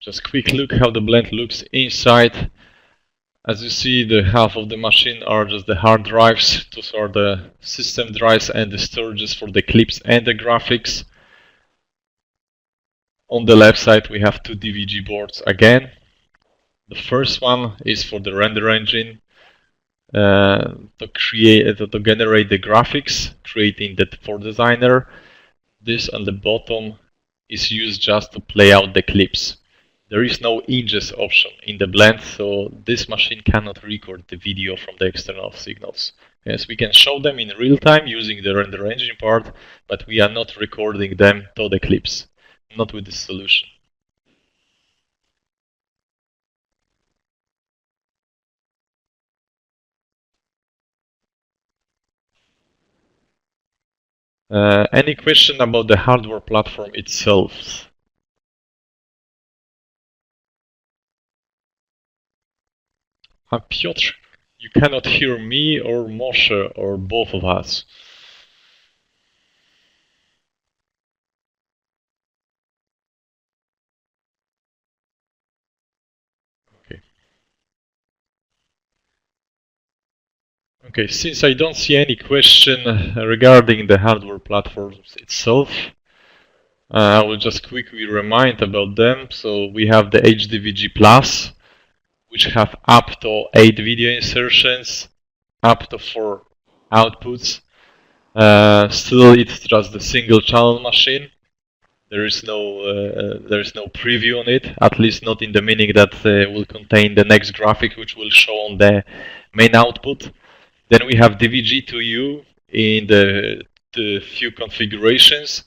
Just quick look how the blend looks inside. As you see, the half of the machine are just the hard drives. Those are the system drives and the storages for the clips and the graphics. On the left side we have two DVG boards again. The first one is for the render engine to generate the graphics, creating that for designer. This on the bottom is used just to play out the clips. There is no ingest option in the blend, so this machine cannot record the video from the external signals. Yes, we can show them in real time using the render engine part, but we are not recording them to the clips, not with this solution. Any question about the hardware platform itself? Piotr, you cannot hear me or Moshe or both of us. Okay. Okay, since I don't see any question regarding the hardware platforms itself, I will just quickly remind about them. So we have the HDVG Plus, which have up to 8 video insertions, up to 4 outputs. Still, it's just a single channel machine. There is no preview on it, at least not in the meaning that will contain the next graphic, which will show on the main output. Then we have DVG2U in the few configurations.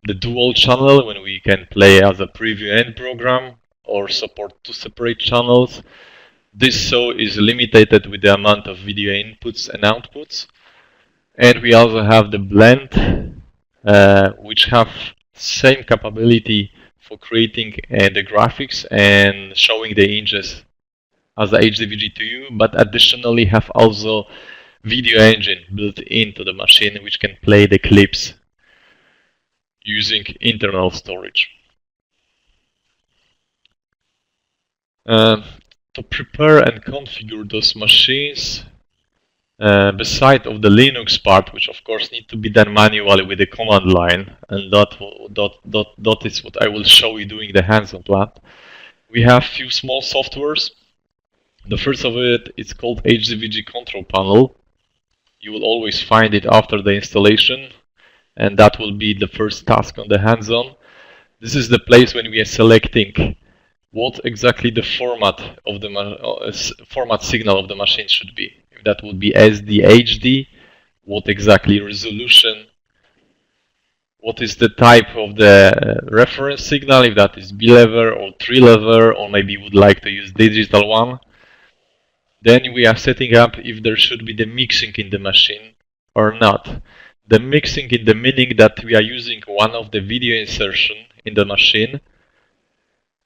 The dual channel, when we can play as a preview and program, or support 2 separate channels. This so is limited with the amount of video inputs and outputs. And we also have the blend, which have same capability for creating the graphics and showing the ingest as the HDVG2U, but additionally have also video engine built into the machine, which can play the clips using internal storage. To prepare and configure those machines, beside of the Linux part, which of course need to be done manually with the command line, and that is what I will show you doing the hands-on lab. We have few small softwares. The first of it is called HDVG Control Panel. You will always find it after the installation, and that will be the first task on the hands-on. This is the place when we are selecting what exactly the format of the format signal of the machine should be. If that would be SD, HD, what exactly resolution, what is the type of the reference signal, if that is B-level or 3-level, or maybe you would like to use digital one. Then we are setting up if there should be the mixing in the machine or not. The mixing in the meaning that we are using one of the video insertion in the machine,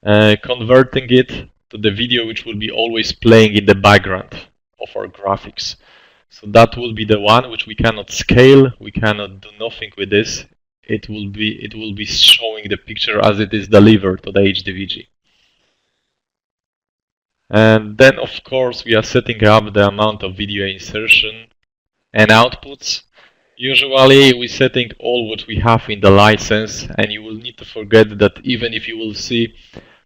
converting it to the video which will be always playing in the background of our graphics. So that will be the one which we cannot scale, we cannot do nothing with this. It will be showing the picture as it is delivered to the HDVG. And then of course we are setting up the amount of video insertion and outputs. Usually we're setting all what we have in the license, and you will need to forget that even if you will see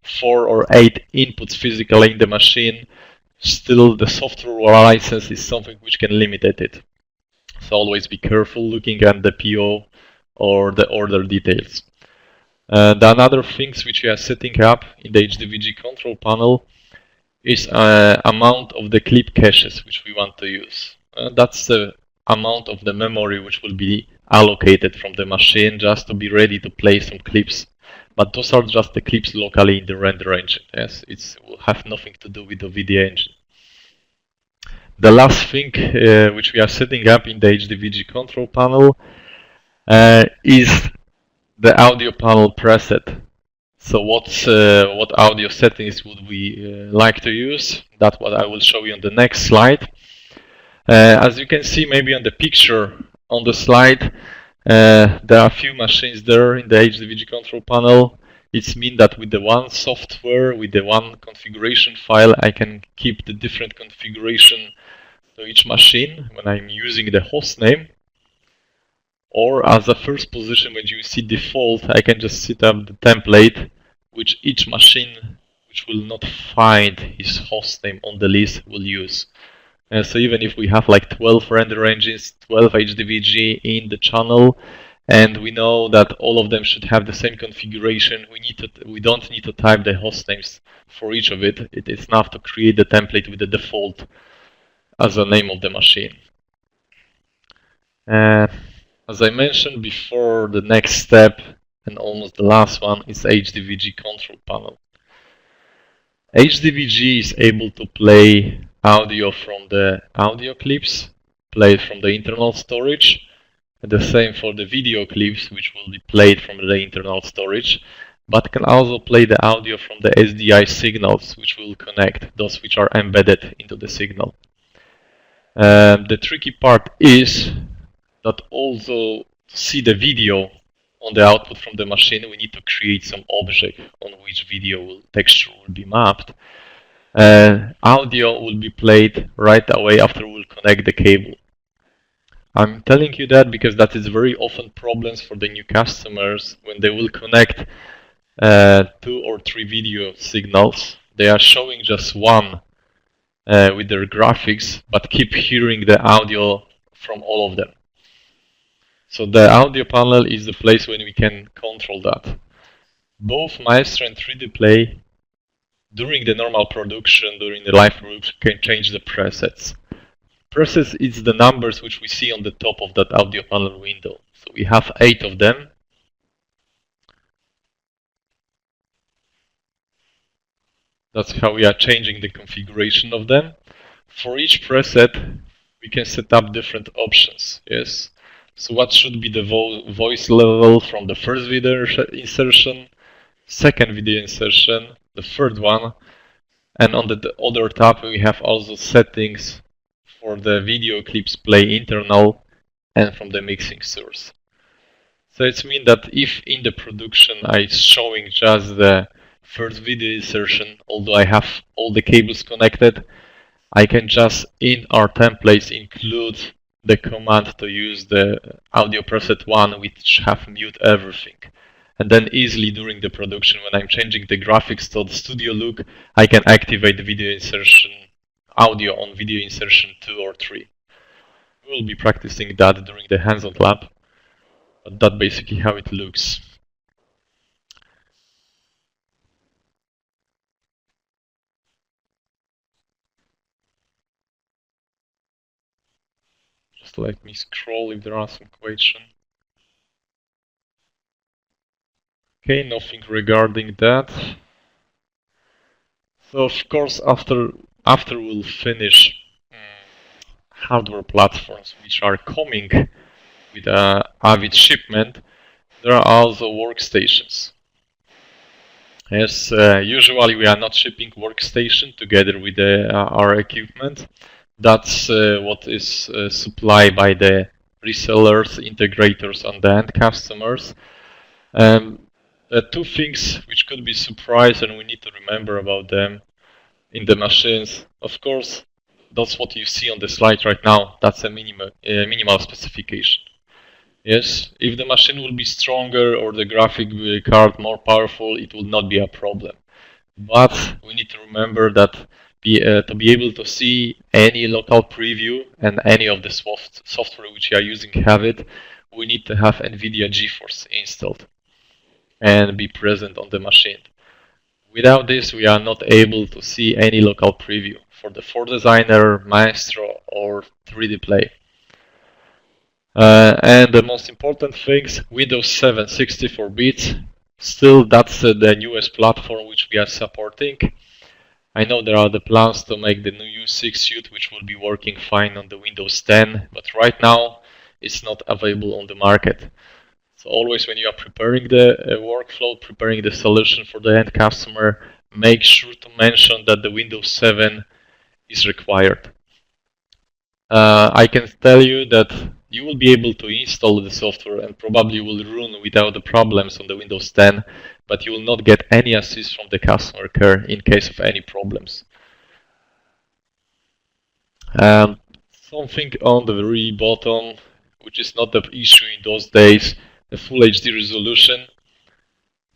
4 or 8 inputs physically in the machine, still the software license is something which can limit it. So always be careful looking at the PO or the order details. The another things which we are setting up in the HDVG control panel is amount of the clip caches which we want to use. That's the amount of the memory which will be allocated from the machine just to be ready to play some clips. But those are just the clips locally in the render engine. Yes, it will have nothing to do with the video engine. The last thing which we are setting up in the HDVG control panel is the audio panel preset. So what audio settings would we like to use? That's what I will show you on the next slide. As you can see maybe on the picture on the slide, there are a few machines there in the HDVG control panel. It means that with the one software, with the one configuration file, I can keep the different configuration to each machine when I'm using the host name. Or as a first position, when you see default, I can just set up the template which each machine which will not find his host name on the list will use. And so even if we have like 12 render engines, 12 HDVG in the channel, and we know that all of them should have the same configuration, we don't need to type the host names for each of it. It is enough to create the template with the default as a name of the machine. As I mentioned before, the next step and almost the last one is HDVG control panel. HDVG is able to play audio from the audio clips, played from the internal storage, and the same for the video clips, which will be played from the internal storage, but can also play the audio from the SDI signals, which will connect, those which are embedded into the signal. The tricky part is that also to see the video on the output from the machine, we need to create some object on which video texture will be mapped. Audio will be played right away after we'll connect the cable. I'm telling you that because that is very often problems for the new customers when they will connect 2 or 3 video signals. They are showing just one with their graphics, but keep hearing the audio from all of them. So the audio panel is the place when we can control that. Both Maestro and 3D Play, during the normal production, during the live production, can change the presets. Presets is the numbers which we see on the top of that audio panel window. So we have 8 of them. That's how we are changing the configuration of them. For each preset, we can set up different options. Yes. So what should be the voice level from the first video insertion, second video insertion, the third one, and on the other tab we have also settings for the video clips play internal and from the mixing source. So it means that if in the production I'm showing just the first video insertion, although I have all the cables connected, I can just in our templates include the command to use the audio preset 1, which have mute everything. And then easily during the production, when I'm changing the graphics to the studio look, I can activate the video insertion audio on video insertion 2 or 3. We'll be practicing that during the hands-on lab, but that's basically how it looks. Just let me scroll if there are some questions. Okay, nothing regarding that. So of course, after we'll finish hardware platforms which are coming with Avid shipment, there are also workstations. Yes, usually we are not shipping workstation together with our equipment. That's what is supplied by the resellers, integrators, and the end customers. Two things which could be surprise and we need to remember about them in the machines. Of course, that's what you see on the slide right now. That's a minimal specification. Yes, if the machine will be stronger or the graphic card more powerful, it will not be a problem. But we need to remember that to be able to see any local preview and any of the software which you are using have it, we need to have NVIDIA GeForce installed and be present on the machine. Without this, we are not able to see any local preview for the ForDesigner, Maestro, or 3D Play. And the most important things, Windows 7 64 bits. Still, that's the newest platform which we are supporting. I know there are the plans to make the new U6 suite, which will be working fine on the Windows 10, but right now it's not available on the market. So always when you are preparing the workflow, preparing the solution for the end customer, make sure to mention that the Windows 7 is required. I can tell you that you will be able to install the software and probably will run without the problems on the Windows 10, but you will not get any assist from the customer care in case of any problems. Something on the very bottom, which is not the issue in those days, the Full HD resolution.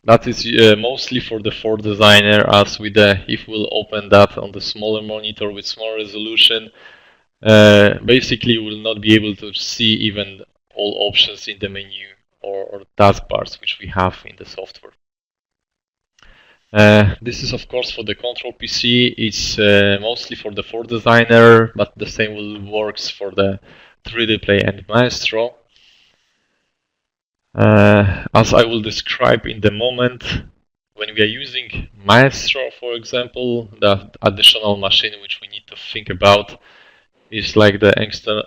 That is mostly for the Ford Designer, as with if we'll open that on the smaller monitor with small resolution, basically you will not be able to see even all options in the menu or taskbars which we have in the software. This is of course for the Control PC. It's mostly for the Ford Designer, but the same will works for the 3D Play and Maestro. As I will describe in the moment, when we are using Maestro, for example, the additional machine which we need to think about is like the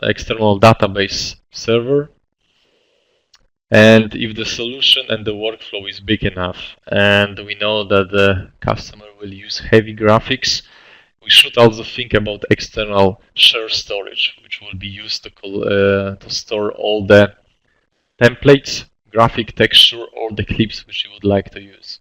external database server. And if the solution and the workflow is big enough, and we know that the customer will use heavy graphics, we should also think about external shared storage, which will be used to store all the templates, graphic texture, or the clips which you would like to use.